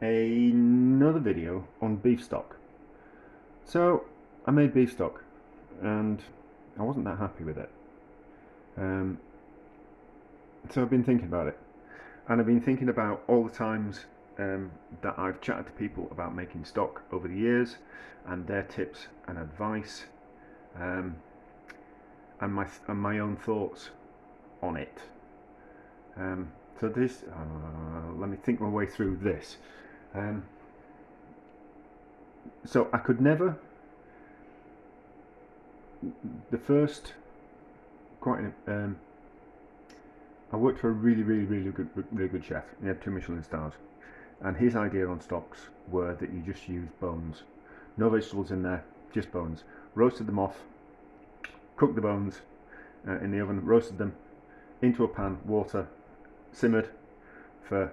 another video on beef stock. So I made beef stock and I wasn't that happy with it. So I've been thinking about it, and I've been thinking about all the times that I've chatted to people about making stock over the years and their tips and advice, and my own thoughts on it. So this, let me think my way through this. So I could never. The first, I worked for a really good chef. He had 2 Michelin stars, and his idea on stocks were that you just use bones, no vegetables in there, just bones. Roasted them off, cooked the bones in the oven, roasted them into a pan, water, simmered for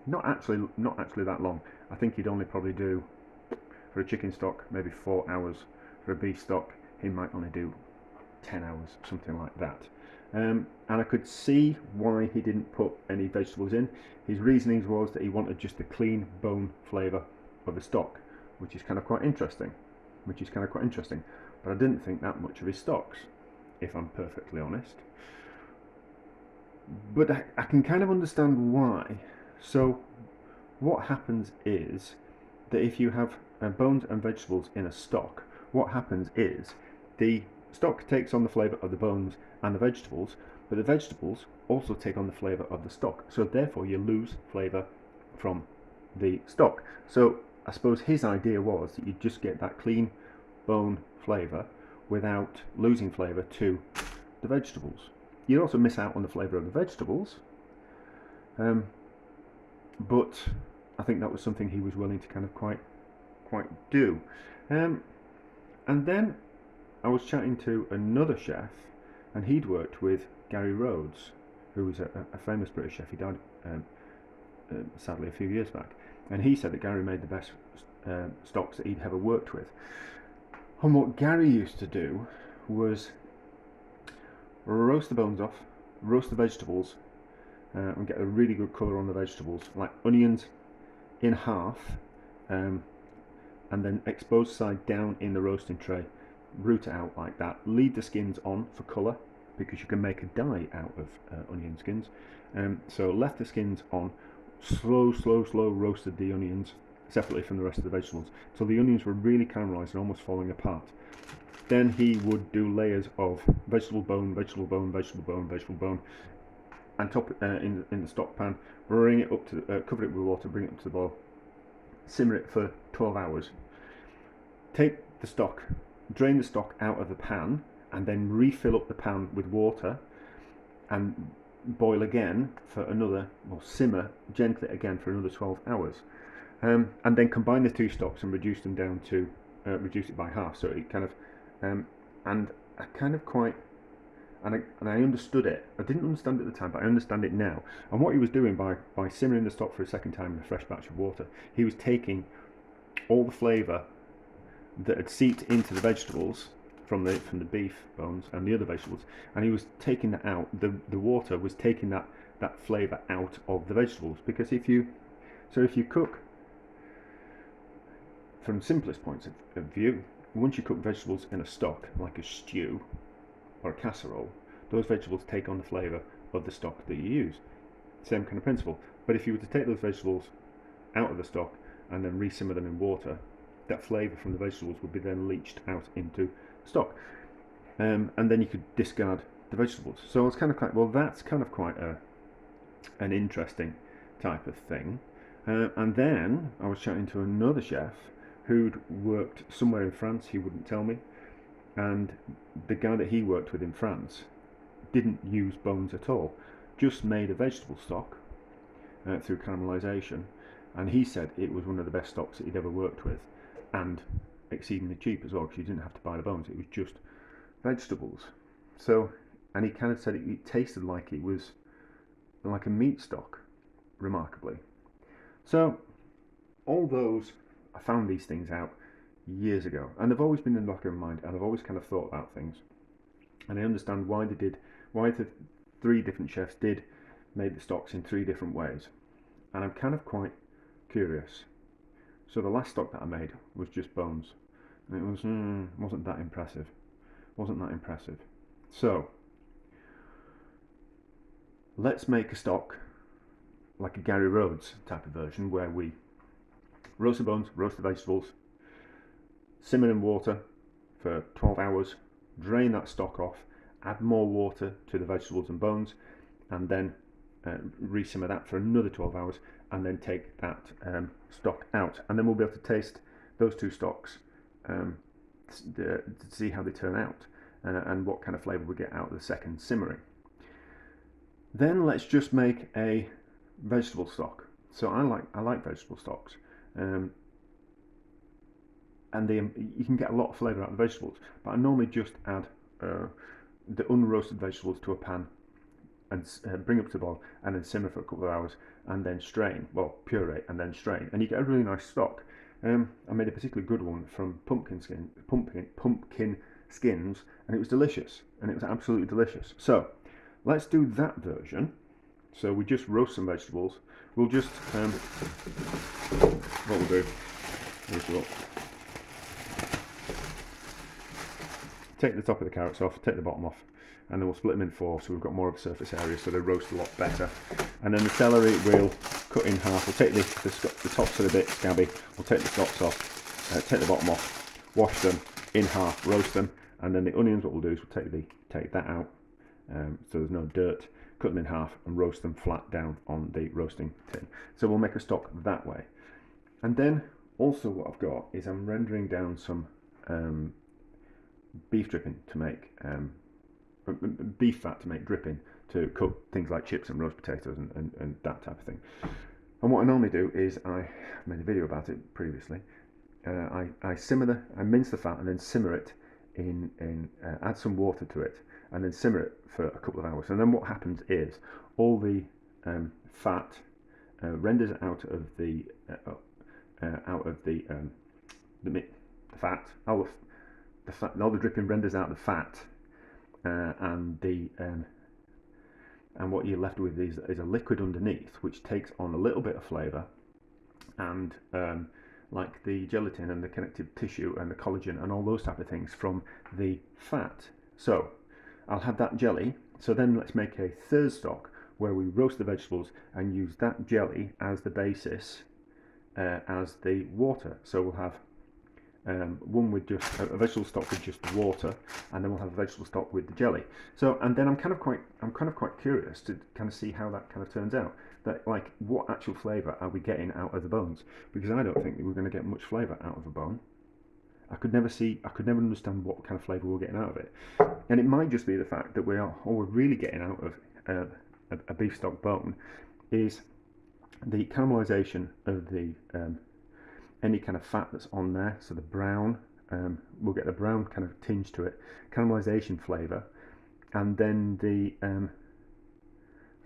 not actually that long. I think he'd only probably do, for a chicken stock, maybe 4 hours. For a beef stock, he might only do 10 hours, something like that. And I could see why he didn't put any vegetables in. His reasonings was that he wanted just the clean bone flavour of the stock, which is kind of quite interesting. But I didn't think that much of his stocks, if I'm perfectly honest. But I can kind of understand why. So what happens is that if you have bones and vegetables in a stock, what happens is the stock takes on the flavour of the bones and the vegetables, but the vegetables also take on the flavour of the stock. So therefore you lose flavour from the stock. So I suppose his idea was that you just get that clean bone flavour without losing flavour to the vegetables. You also miss out on the flavour of the vegetables, but I think that was something he was willing to kind of quite do. And then I was chatting to another chef, and he'd worked with Gary Rhodes, who was a famous British chef. He died sadly a few years back, and he said that Gary made the best stocks that he'd ever worked with. And what Gary used to do was roast the bones off, roast the vegetables, and get a really good colour on the vegetables, like onions in half, and then expose side down in the roasting tray, root it out like that, leave the skins on for colour, because you can make a dye out of onion skins. So left the skins on, slow roasted the onions separately from the rest of the vegetables till the onions were really caramelised and almost falling apart. Then he would do layers of vegetable bone, and top in the stock pan, bring it up to cover it with water, bring it up to the boil, simmer it for 12 hours. Take the stock, drain the stock out of the pan, and then refill up the pan with water and boil again for another, or simmer gently again for another 12 hours. And then combine the two stocks and reduce them down to, reduce it by half. So it kind of, and I kind of quite, and I understood it. I didn't understand it at the time, but I understand it now. And what he was doing by simmering the stock for a second time in a fresh batch of water, he was taking all the flavour that had seeped into the vegetables from the beef bones and the other vegetables, and he was taking that out. The water was taking that flavour out of the vegetables, because if you cook, from simplest points of view, once you cook vegetables in a stock, like a stew or a casserole, those vegetables take on the flavour of the stock that you use. Same kind of principle. But if you were to take those vegetables out of the stock and then re-simmer them in water, that flavour from the vegetables would be then leached out into stock, and then you could discard the vegetables. So I was kind of like, well, that's kind of quite an interesting type of thing. And then I was chatting to another chef who'd worked somewhere in France, he wouldn't tell me, and the guy that he worked with in France didn't use bones at all, just made a vegetable stock through caramelisation, and he said it was one of the best stocks that he'd ever worked with, and exceedingly cheap as well, because you didn't have to buy the bones, it was just vegetables. So, and he kind of said it tasted like it was like a meat stock, remarkably. So all those, I found these things out years ago, and they've always been in the back of my mind, and I've always kind of thought about things, and I understand why the 3 different chefs did made the stocks in 3 different ways, and I'm kind of quite curious. So the last stock that I made was just bones, and it was wasn't that impressive. Wasn't that impressive. So let's make a stock like a Gary Rhodes type of version, where we roast the bones, roast the vegetables, simmer in water for 12 hours, drain that stock off, add more water to the vegetables and bones, and then re-simmer that for another 12 hours, and then take that stock out, and then we'll be able to taste those two stocks to see how they turn out and what kind of flavour we get out of the second simmering. Then let's just make a vegetable stock. So I like vegetable stocks, and you can get a lot of flavour out of the vegetables, but I normally just add the unroasted vegetables to a pan and bring up to the boil, and then simmer for a couple of hours, and then strain, well, puree and then strain, and you get a really nice stock. I made a particularly good one from pumpkin skins, and it was delicious, and it was absolutely delicious. So let's do that version. So we just roast some vegetables. We'll just what we'll do is we'll take the top of the carrots off, take the bottom off, and then we'll split them in four, so we've got more of a surface area, so they roast a lot better. And then the celery we'll cut in half. We'll take the tops are a bit scabby. We'll take the tops off, take the bottom off, wash them in half, roast them, and then the onions, what we'll do is we'll take that out, so there's no dirt. Cut them in half and roast them flat down on the roasting tin. So we'll make a stock that way. And then also what I've got is I'm rendering down some beef dripping to make beef fat to make dripping to cook things like chips and roast potatoes and that type of thing. And what I normally do is, I made a video about it previously, I mince the fat and then simmer it in add some water to it, and then simmer it for a couple of hours. And then what happens is all the fat renders out of the fat. All the dripping renders out the fat, and what you're left with is a liquid underneath, which takes on a little bit of flavour, and like the gelatin and the connective tissue and the collagen and all those type of things from the fat. So I'll have that jelly. So then let's make a third stock where we roast the vegetables and use that jelly as the basis as the water. So we'll have one with just a vegetable stock with just the water, and then we'll have a vegetable stock with the jelly. So, and then I'm kind of quite curious to kind of see how that kind of turns out. That, like, what actual flavour are we getting out of the bones? Because I don't think that we're going to get much flavour out of a bone. I could never understand what kind of flavour we're getting out of it. And it might just be the fact that all we're really getting out of a beef stock bone is the caramelisation of the any kind of fat that's on there. So the brown, we'll get the brown kind of tinge to it, caramelisation flavour, and then the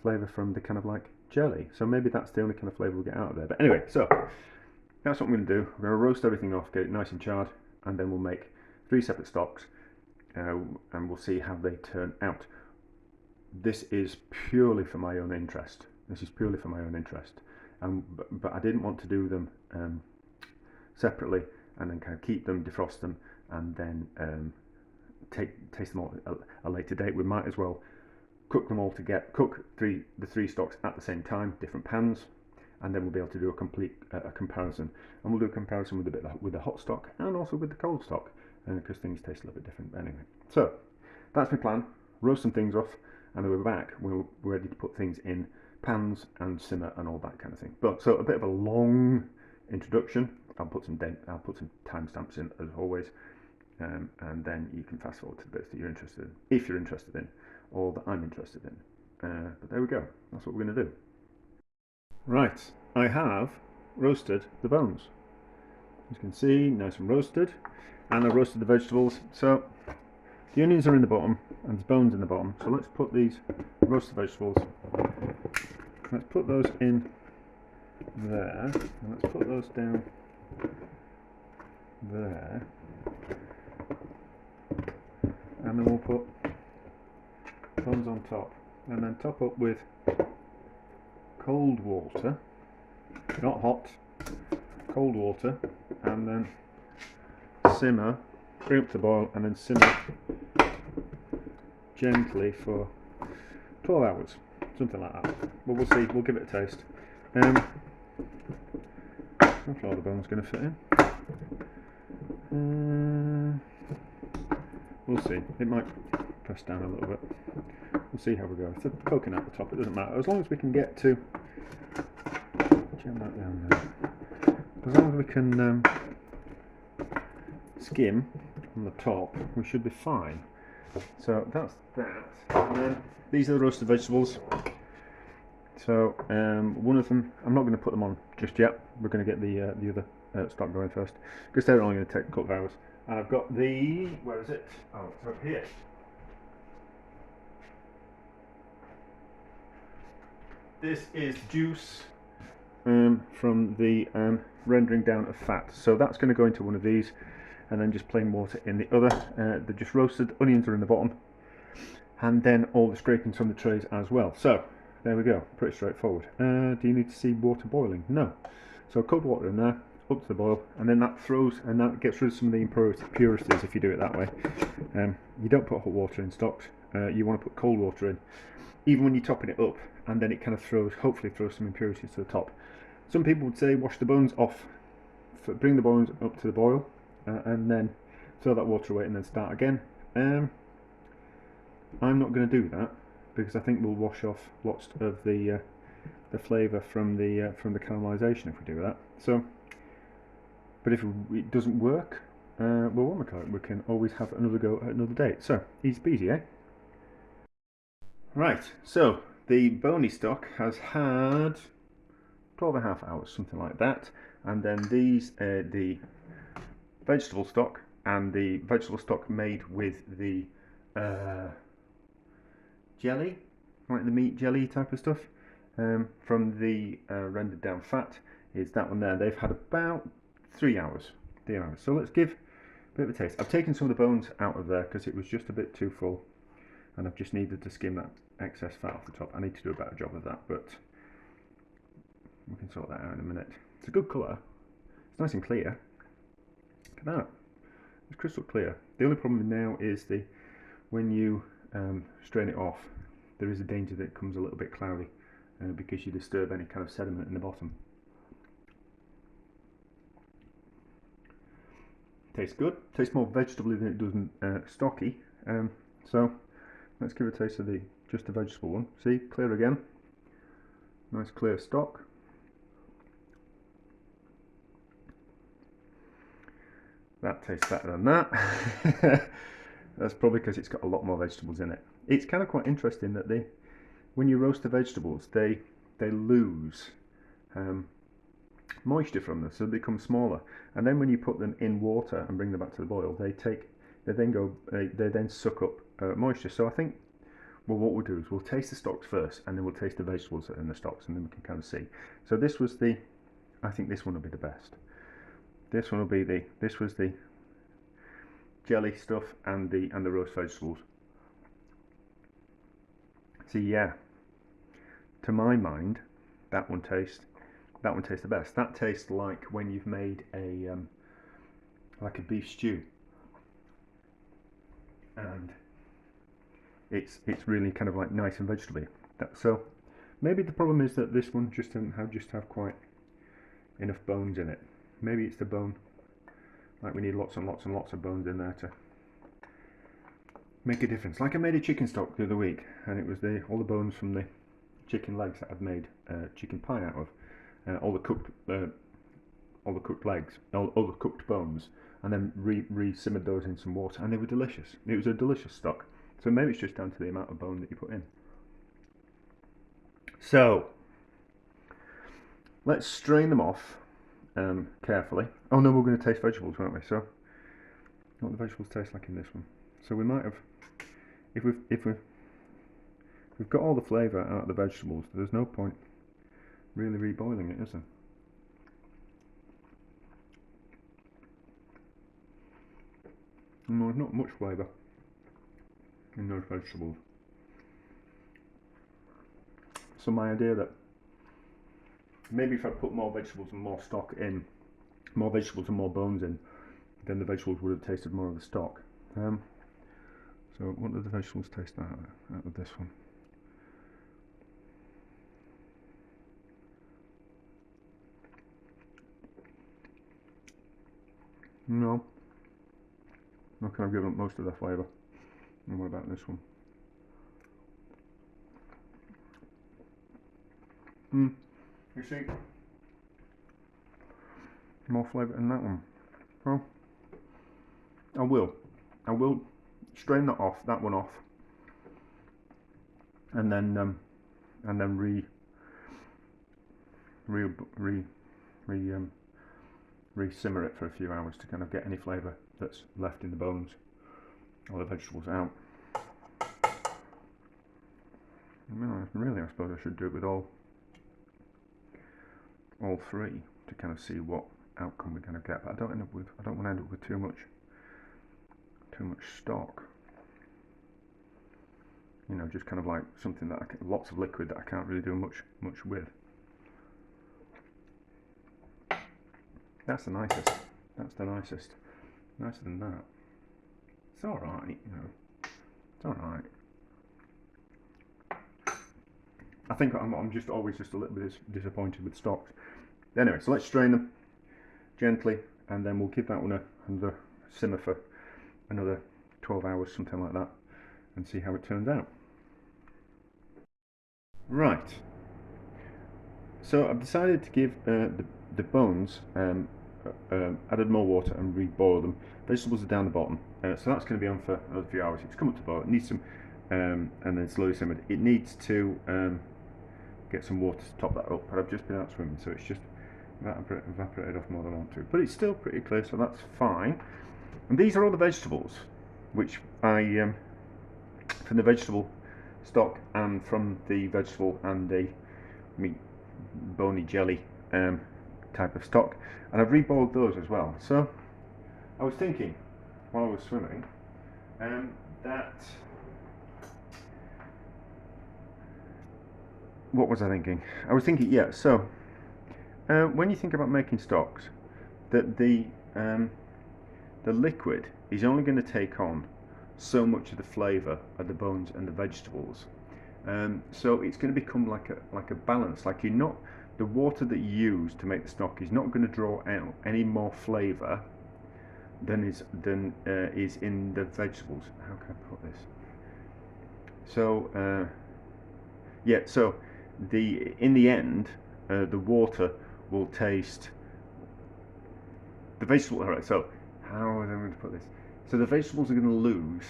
flavour from the kind of like jelly. So maybe that's the only kind of flavour we'll get out of there. But anyway, so that's what I'm going to do. We're going to roast everything off, get it nice and charred, and then we'll make 3 separate stocks, and we'll see how they turn out. This is purely for my own interest. But I didn't want to do them separately and then kind of keep them, defrost them, and then taste them all at a later date. We might as well cook them all together, cook the three stocks at the same time, different pans, and then we'll be able to do a complete comparison. And we'll do a comparison with the hot stock and also with the cold stock, because things taste a little bit different. Anyway, so that's my plan. Roast some things off, and then we're back. We're ready to put things in pans and simmer and all that kind of thing. But so a bit of a long introduction. I'll put some timestamps in as always, and then you can fast forward to the bits that you're interested in, if you're interested in, or that I'm interested in. But there we go. That's what we're going to do. Right, I have roasted the bones. As you can see, nice and roasted, and I've roasted the vegetables. So the onions are in the bottom, and there's bones in the bottom. So let's put these roasted vegetables. Let's put those in there, and let's put those down there, and then we'll put bones on top, and then top up with cold water, not hot, cold water, and then simmer, bring up to boil, and then simmer gently for 12 hours, something like that. But we'll see, we'll give it a taste. How far the bone's going to fit in. We'll see, it might press down a little bit. We'll see how we go. If they're poking out the top, it doesn't matter. As long as we can get to, jam that down there. As long as we can skim on the top, we should be fine. So that's that. And then these are the roasted vegetables. So one of them, I'm not going to put them on just yet. We're going to get the other stock going first, because they're only going to take a couple of hours. And I've got the, where is it? Oh, it's up here. This is juice from the rendering down of fat. So that's going to go into one of these, and then just plain water in the other. They're just roasted, onions are in the bottom, and then all the scrapings from the trays as well. So there we go, pretty straightforward. Do you need to see water boiling? No. So cold water in there, up to the boil, and then that throws, and that gets rid of some of the impurities if you do it that way. You don't put hot water in stocks, you want to put cold water in, even when you're topping it up, and then it kind of throws, hopefully throws some impurities to the top. Some people would say wash the bones off, bring the bones up to the boil, and then throw that water away and then start again. I'm not going to do that, because I think we'll wash off lots of the flavour from the caramelisation if we do that. So, but if it doesn't work, well, we can always have another go at another date. So easy peasy, eh? Right. So the bony stock has had 12.5 hours, something like that, and then these the vegetable stock, and the vegetable stock made with the jelly, like the meat jelly type of stuff, from the rendered down fat, is that one there. They've had about 3 hours. So let's give a bit of a taste. I've taken some of the bones out of there because it was just a bit too full, and I've just needed to skim that excess fat off the top. I need to do a better job of that, but we can sort that out in a minute. It's a good colour. It's nice and clear. Look at that. It's crystal clear. The only problem now is when you strain it off, there is a danger that it comes a little bit cloudy because you disturb any kind of sediment in the bottom. Tastes good. Tastes more vegetable than it does stocky. So let's give a taste of just the vegetable one. See, clear again. Nice clear stock. That tastes better than that. That's probably because it's got a lot more vegetables in it. It's kind of quite interesting that when you roast the vegetables, they lose moisture from them, so they become smaller. And then when you put them in water and bring them back to the boil, they then suck up moisture. So I think, well, what we'll do is we'll taste the stocks first, and then we'll taste the vegetables that are in the stocks, and then we can kind of see. So this was I think this one will be the best. This one will be this was the jelly stuff and the roast vegetables. So yeah, to my mind, that one tastes the best. That tastes like when you've made like a beef stew, and it's really kind of like nice and vegetable-y. So maybe the problem is that this one just doesn't have quite enough bones in it. Maybe it's the bone, like we need lots and lots and lots of bones in there to make a difference. Like I made a chicken stock the other week, and it was all the bones from the chicken legs that I've made chicken pie out of, all the cooked legs, all the cooked bones, and then re-simmered those in some water, and they were delicious. It was a delicious stock. So maybe it's just down to the amount of bone that you put in. So let's strain them off carefully. Oh no, we're going to taste vegetables, won't we? So what the vegetables taste like in this one. So we might have, if we've got all the flavour out of the vegetables, there's no point really reboiling it, is there? And there's not much flavour in those vegetables. So my idea that maybe if I put more vegetables and more stock in more vegetables and more bones in, then the vegetables would have tasted more of the stock. So what do the vegetables taste out of this one? No, not kind of given up most of their flavour. And what about this one? You see, more flavour in that one. Well, I will strain that one off, and then re-simmer it for a few hours to kind of get any flavour that's left in the bones or the vegetables out. Really, I suppose I should do it with all three to kind of see what outcome we're going to get. But I don't want to end up with too much stock. You know, just kind of like something that lots of liquid that I can't really do much with. That's the nicest. That's the nicest. Nicer than that. It's all right, you know. It's all right. I think I'm just always just a little bit disappointed with stocks. Anyway, so let's strain them gently, and then we'll give that one another simmer for another 12 hours, something like that, and see how it turns out. Right. So I've decided to give the bones added more water and re-boil them. Vegetables are down the bottom, so that's going to be on for another few hours. It's come up to boil. It needs some, and then slowly simmered. It needs to get some water to top that up, but I've just been out swimming, so it's just evaporated off more than I want to. But it's still pretty clear, so that's fine. And these are all the vegetables, which I from the vegetable stock and from the vegetable and the meat bony jelly type of stock, and I've re-boiled those as well. So I was thinking while I was swimming that what was I thinking? I was thinking, yeah, so when you think about making stocks, that the liquid is only going to take on so much of the flavour of the bones and the vegetables. So it's going to become like a balance. Like the water that you use to make the stock is not going to draw out any more flavour than is in the vegetables. How can I put this? So yeah, so in the end, the water will taste the vegetable. Alright, so how am I going to put this? So the vegetables are going to lose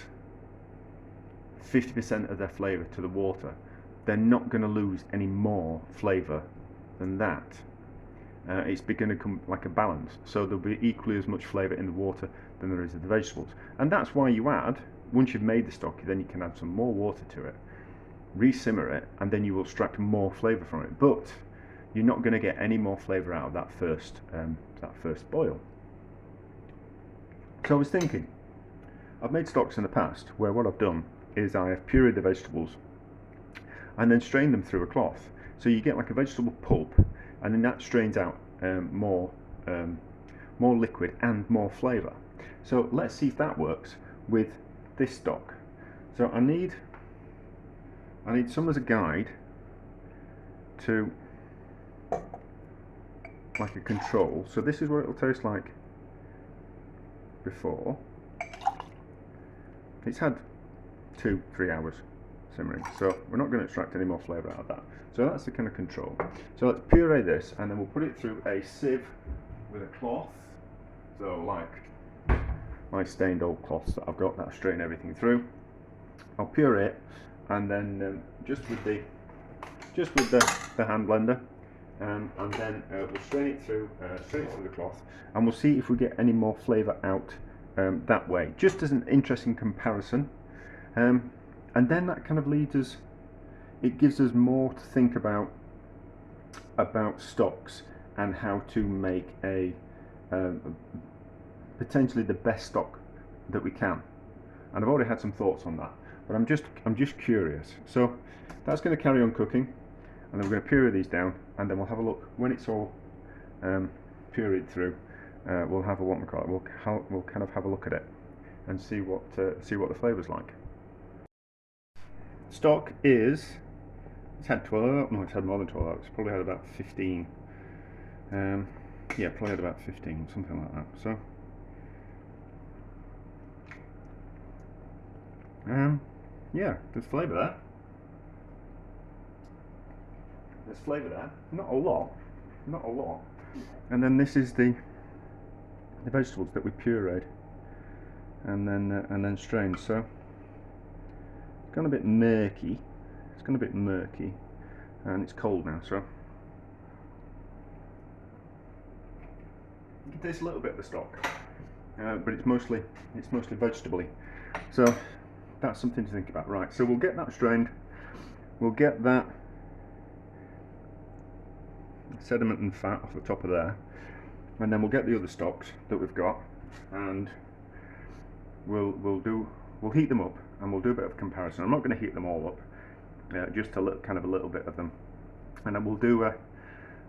50% of their flavour to the water. They're not going to lose any more flavour than that. It's going to come like a balance. So there'll be equally as much flavour in the water than there is in the vegetables. And that's why you add, once you've made the stock, then you can add some more water to it, re-simmer it, and then you will extract more flavour from it. But you're not going to get any more flavour out of that first boil. So I was thinking, I've made stocks in the past where what I've done is I have pureed the vegetables and then strained them through a cloth. So you get like a vegetable pulp, and then that strains out more liquid and more flavour. So let's see if that works with this stock. So I need some as a guide to like a control. So this is what it'll taste like before. It's had 2-3 hours simmering, so we're not going to extract any more flavour out of that. So that's the kind of control. So let's puree this, and then we'll put it through a sieve with a cloth. So like my stained old cloths that I've got that I strain everything through. I'll puree it, and then just with the hand blender, and then we'll strain it through the cloth, and we'll see if we get any more flavour out that way, just as an interesting comparison. And then that kind of leads us, it gives us more to think about stocks and how to make a potentially the best stock that we can. And I've already had some thoughts on that, but I'm just curious. So that's going to carry on cooking, and then we're going to puree these down, and then we'll have a look when it's all pureed through, we'll have a what we call it. We'll kind of have a look at it and see what the flavour's like. Stock is, it's had 12. No, it's had more than 12. It's probably had about 15. Yeah, probably had about 15, something like that. So, yeah, there's flavour there. There's flavour there. Not a lot. Not a lot. And then this is the vegetables that we pureed and then strained. So it's gone a bit murky. It's gone a bit murky, and it's cold now. So you can taste a little bit of the stock, but it's mostly vegetable-y. So that's something to think about. Right. So we'll get that strained. We'll get that sediment and fat off the top of there, and then we'll get the other stocks that we've got, and we'll heat them up, and we'll do a bit of comparison. I'm not going to heat them all up, just a little bit of them, and then we'll do a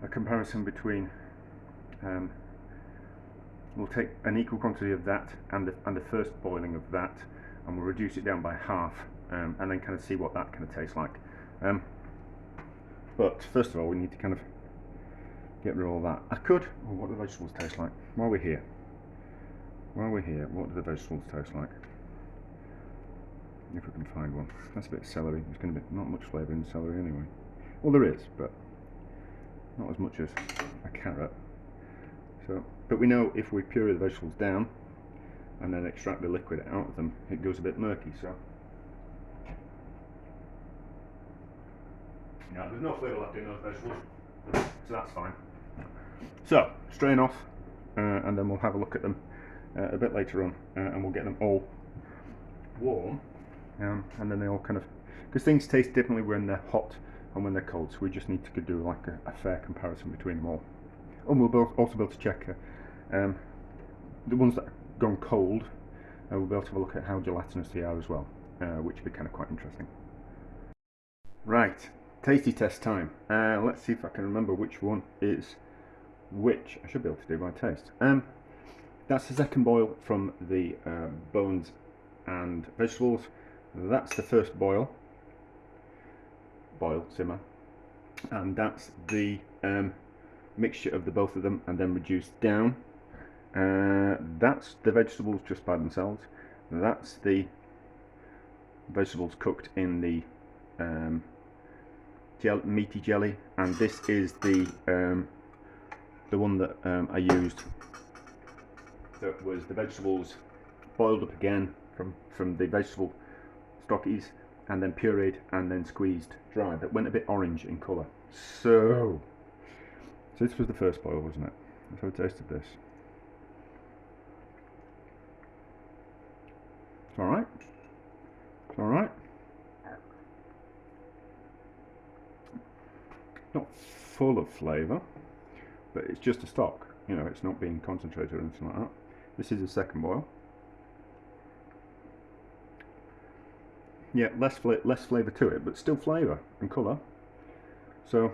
comparison between. We'll take an equal quantity of that and the first boiling of that, and we'll reduce it down by half, and then kind of see what that kind of tastes like. But first of all, we need to kind of get rid of all that. What do the vegetables taste like? While we're here, what do the vegetables taste like? If we can find one. That's a bit of celery. There's going to be not much flavour in celery anyway. Well, there is, but not as much as a carrot. So, but we know if we puree the vegetables down and then extract the liquid out of them, it goes a bit murky. So, yeah, there's no flavour left in those vegetables, so that's fine. So, strain off, and then we'll have a look at them a bit later on, and we'll get them all warm, and then they all kind of, because things taste differently when they're hot and when they're cold, so we just need to do like a fair comparison between them all. And we'll also be able to check the ones that have gone cold, we'll be able to have a look at how gelatinous they are as well, which would be kind of quite interesting. Right, tasty test time. Let's see if I can remember which one is which. I should be able to do by taste. That's the second boil from the bones and vegetables. That's the first simmer, and that's the mixture of the both of them and then reduced down. That's the vegetables just by themselves. That's the vegetables cooked in the meaty jelly, and this is the one that I used. That was the vegetables boiled up again from the vegetable stockies, and then pureed and then squeezed dry. That went a bit orange in colour. So this was the first boil, wasn't it? Let's have a taste of this. It's alright. It's alright. Not full of flavour, but it's just a stock. You know, it's not being concentrated or anything like that. This is the second boil. Yeah, less flavour to it, but still flavour and colour. So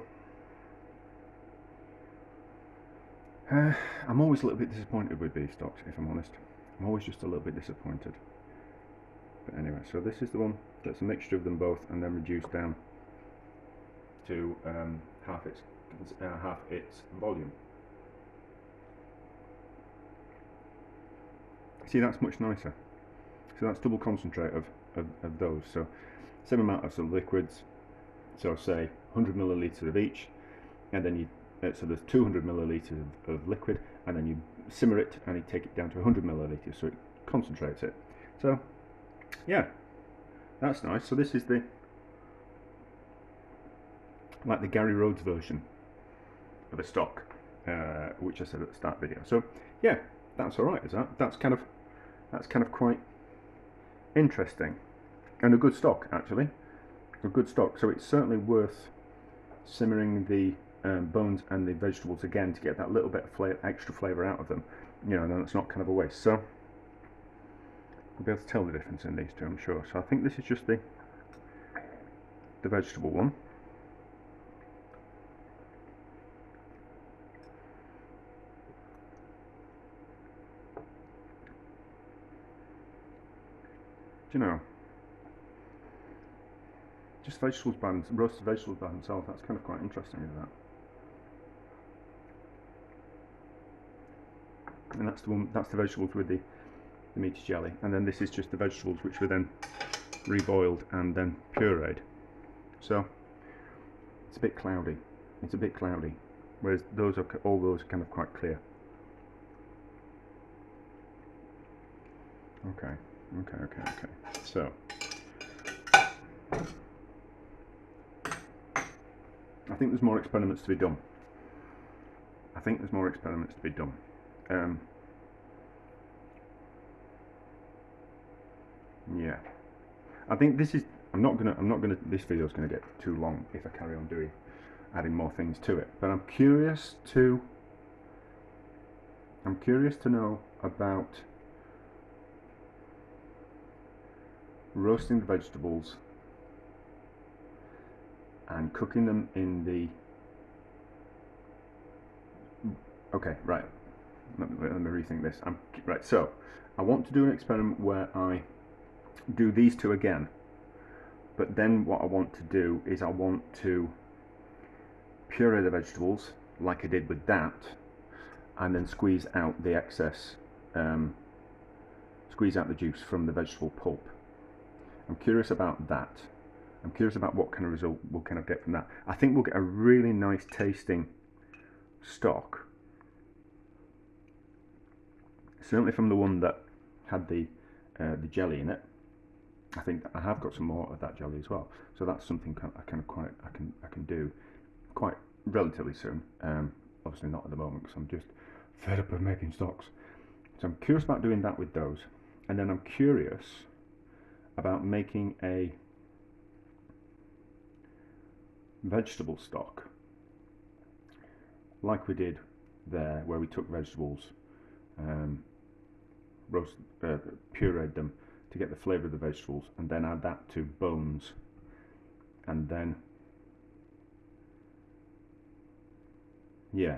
I'm always a little bit disappointed with beef stocks, if I'm honest. I'm always just a little bit disappointed. But anyway, so this is the one that's a mixture of them both and then reduced down to half its volume. See, that's much nicer. So that's double concentrate of those. So same amount of liquids. So say 100 millilitres of each, and then you so there's 200 millilitres of liquid, and then you simmer it and you take it down to 100 millilitres, so it concentrates it. So yeah, that's nice. So this is the Gary Rhodes version of a stock, which I said at the start video. So yeah, that's all right. Is that? That's kind of quite interesting, and a good stock actually. A good stock. So it's certainly worth simmering the bones and the vegetables again to get that little bit of extra flavour out of them. You know, and then it's not kind of a waste. So we'll be able to tell the difference in these two, I'm sure. So I think this is just the vegetable one. you know, just vegetables by roasted vegetables by themselves. That's kind of quite interesting, isn't that? And that's the one. That's the vegetables with the meaty jelly, and then this is just the vegetables which were then reboiled and then pureed. So it's a bit cloudy. It's a bit cloudy, whereas those are all those are kind of quite clear. Okay. So I think there's more experiments to be done. Yeah. I think this is. I'm not gonna. This video is gonna get too long if I carry on adding more things to it. But I'm curious to know about roasting the vegetables and cooking them in the. Okay, right. Let me rethink this. Right. So I want to do an experiment where I do these two again, but then what I want to do is I want to puree the vegetables like I did with that, and then squeeze out the excess, squeeze out the juice from the vegetable pulp. I'm curious about that. I'm curious about what kind of result we'll kind of get from that. I think we'll get a really nice tasting stock, certainly from the one that had the jelly in it. I think I have got some more of that jelly as well, so that's something I can do quite relatively soon. Obviously not at the moment because I'm just fed up of making stocks. So I'm curious about doing that with those, and then I'm curious about making a vegetable stock like we did there, where we took vegetables, pureed them to get the flavour of the vegetables, and then add that to bones, and then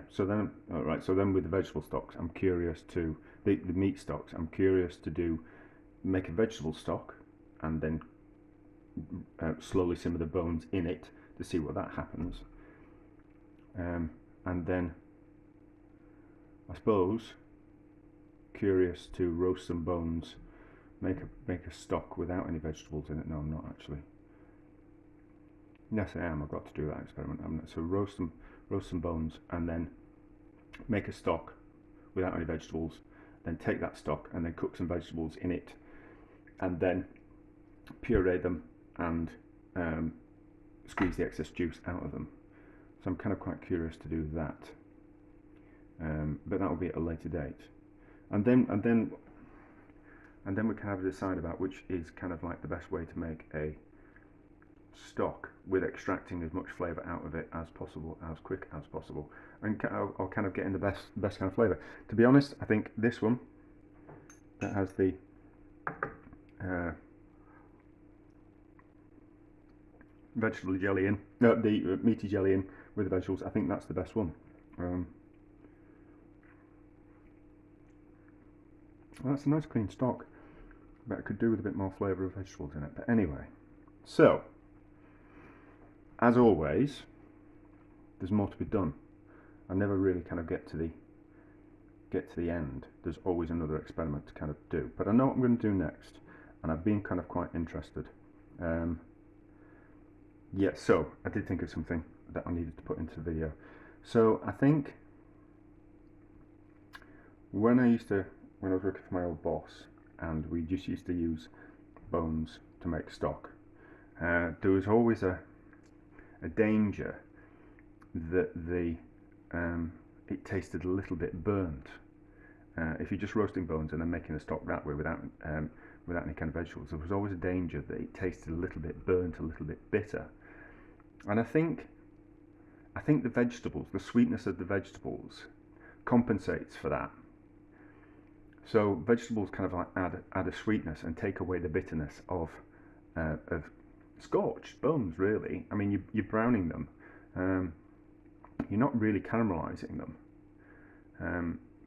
so then with the vegetable stocks, I'm curious to the meat stocks. I'm curious to make a vegetable stock, and then slowly simmer the bones in it to see what that happens, and then I suppose curious to roast some bones. Make a stock without any vegetables in it. No, I'm not actually. Yes, I am. I've got to do that experiment. So roast some bones, and then make a stock without any vegetables. Then take that stock and then cook some vegetables in it, and then puree them and squeeze the excess juice out of them. So I'm kind of quite curious to do that, but that will be at a later date, and then we can have a decide about which is kind of like the best way to make a stock with extracting as much flavour out of it as possible, as quick as possible, and I'll kind of get in the best kind of flavour. To be honest, I think this one that has the vegetable jelly in, no, the meaty jelly in with the vegetables, I think that's the best one. Well, that's a nice clean stock, but I could do with a bit more flavour of vegetables in it. But anyway, so as always, there's more to be done. I never really kind of get to the end. There's always another experiment to kind of do, but I know what I'm going to do next, and I've been kind of quite interested. So I did think of something that I needed to put into the video. So I think when I was working for my old boss, and we just used to use bones to make stock, there was always a danger that it tasted a little bit burnt. If you're just roasting bones and then making a stock that way without any kind of vegetables, there was always a danger that it tasted a little bit burnt, a little bit bitter. And I think the vegetables, the sweetness of the vegetables, compensates for that. So vegetables kind of like add a sweetness and take away the bitterness of scorched bones. Really, I mean, you're browning them. You're not really caramelizing them,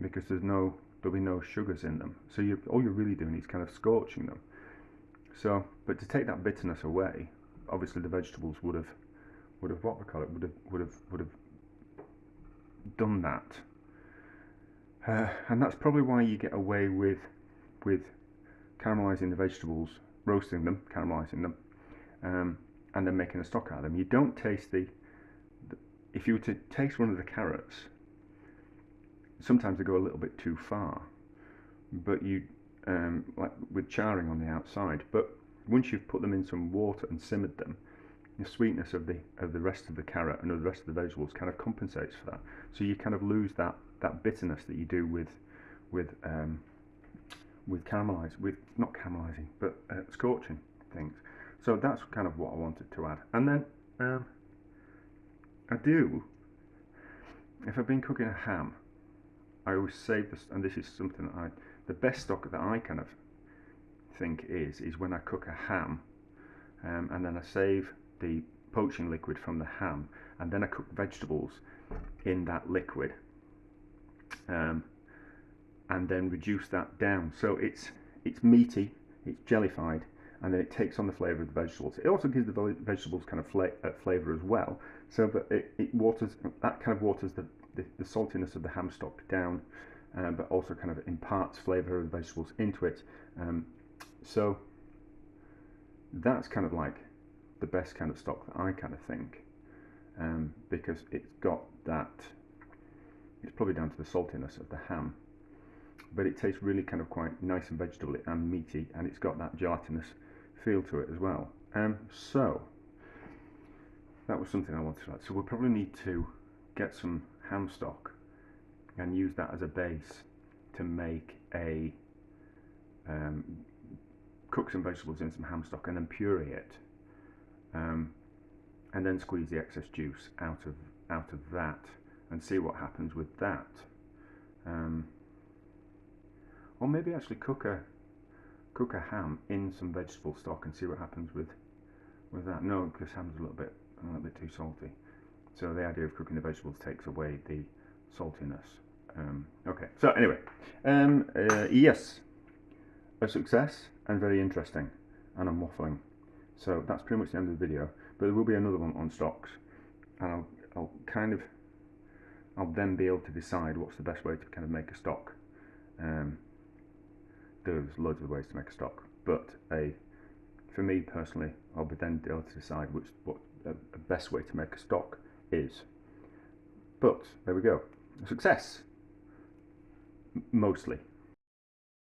because there'll be no sugars in them. So all you're really doing is kind of scorching them. So, but to take that bitterness away, obviously the vegetables would have what we call it would have done that, and that's probably why you get away with caramelizing the vegetables, roasting them, caramelizing them, and then making a stock out of them. You don't taste if you were to taste one of the carrots, sometimes they go a little bit too far, but you like with charring on the outside. But once you've put them in some water and simmered them, the sweetness of the rest of the carrot and of the rest of the vegetables kind of compensates for that. So you kind of lose that bitterness that you do with not caramelizing, but scorching things. So that's kind of what I wanted to add. And then I do, if I've been cooking a ham, I always save this, and this is something that the best stock that I kind of think is when I cook a ham, and then I save the poaching liquid from the ham, and then I cook vegetables in that liquid, and then reduce that down so it's meaty, it's jellified, and then it takes on the flavour of the vegetables. It also gives the vegetables kind of flavour as well, so that it waters, that kind of waters the saltiness of the ham stock down, but also kind of imparts flavour of the vegetables into it. So that's kind of like the best kind of stock that I kind of think, because it's got that, it's probably down to the saltiness of the ham, but it tastes really kind of quite nice and vegetable and meaty, and it's got that gelatinous feel to it as well. So that was something I wanted to add. So we'll probably need to get some ham stock and use that as a base to make a cook some vegetables in some ham stock and then puree it, and then squeeze the excess juice out of that and see what happens with that. Or maybe actually cook a ham in some vegetable stock and see what happens with that. No, because ham's a little bit too salty. So the idea of cooking the vegetables takes away the saltiness. Okay, so anyway, yes, a success and very interesting, and I'm waffling. So that's pretty much the end of the video, but there will be another one on stocks, and I'll then be able to decide what's the best way to kind of make a stock. There's loads of ways to make a stock, but for me personally, I'll be then able to decide what the best way to make a stock is. But there we go, a success, mostly.